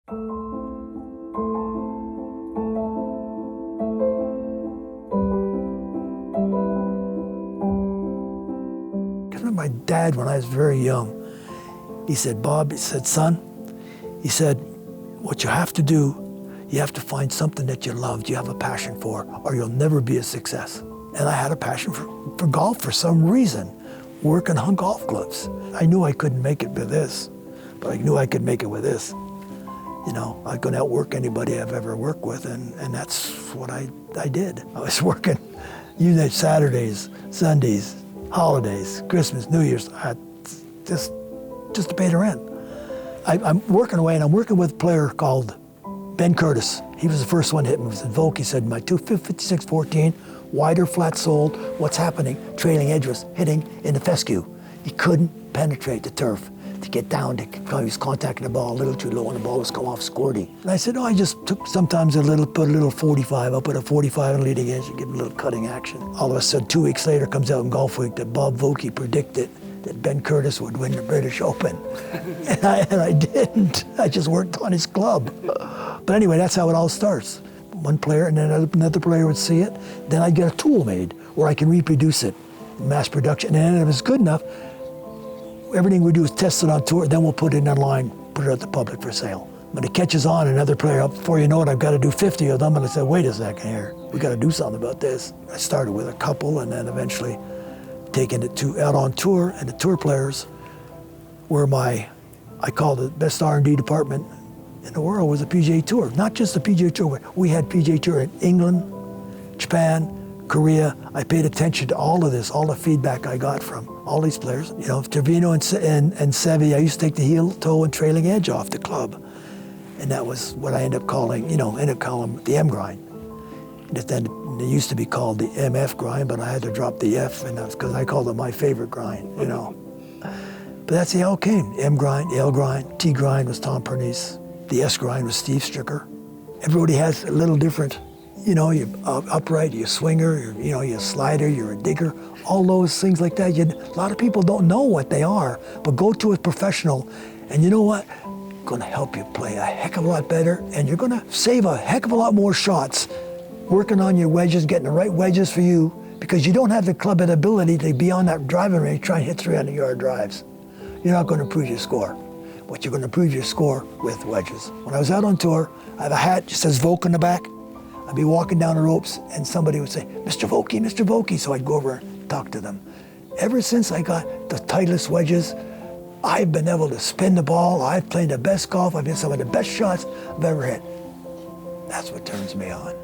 I remember my dad, when I was very young, he said, Bob, he said, son, he said, what you have to do, you have to find something that you love, you have a passion for, or you'll never be a success. And I had a passion for golf for some reason, working on golf clubs. I knew I couldn't make it with this, but I knew I could make it with this. You know, I couldn't outwork anybody I've ever worked with, and that's what I did. I was working, Saturdays, Sundays, holidays, Christmas, New Year's, just to pay the rent. I'm working away, and I'm working with a player called Ben Curtis. He was the first one hitting. He said, Vokey said, my 256-14, wider, flat soled, what's happening? Trailing edge was hitting in the fescue. He couldn't penetrate the turf to get down. He was contacting the ball a little too low, and the ball was come off squirty. And I said, I just took sometimes put a little 45. I'll put a 45 on leading edge and give him a little cutting action. All of a sudden, 2 weeks later, comes out in Golf Week that Bob Vokey predicted that Ben Curtis would win the British Open. and I didn't. I just worked on his club. But anyway, that's how it all starts. One player, and then another player would see it. Then I'd get a tool made where I can reproduce it, mass production. And if it's good enough, everything we do is test it on tour, then we'll put it online, put it out to the public for sale. When it catches on, another player, before you know it, I've got to do 50 of them, and I said, wait a second here, we got to do something about this. I started with a couple, and then eventually taking it out on tour, and the tour players were I call the best R&D department in the world was the PGA Tour. Not just the PGA Tour, we had PGA Tour in England, Japan, Korea. I paid attention to all of this, all the feedback I got from all these players. You know, Trevino and Seve, I used to take the heel, toe, and trailing edge off the club. And that was what I ended up calling, the M grind. Then it used to be called the MF grind, but I had to drop the F, and that's because I called it my favorite grind, But that's how it came. M grind, L grind, T grind was Tom Pernice. The S grind was Steve Stricker. Everybody has a little different, you're upright, you're a swinger, you're a slider, you're a digger, all those things like that. A lot of people don't know what they are, but go to a professional, and you know what? Going to help you play a heck of a lot better, and you're going to save a heck of a lot more shots working on your wedges, getting the right wedges for you, because you don't have the club ability to be on that driving range trying to hit 300-yard drives. You're not going to improve your score. But you're going to improve your score with wedges. When I was out on tour, I have a hat that says Voke on the back. I'd be walking down the ropes, and somebody would say, Mr. Vokey, Mr. Vokey. So I'd go over and talk to them. Ever since I got the tightest wedges, I've been able to spin the ball. I've played the best golf. I've hit some of the best shots I've ever hit. That's what turns me on.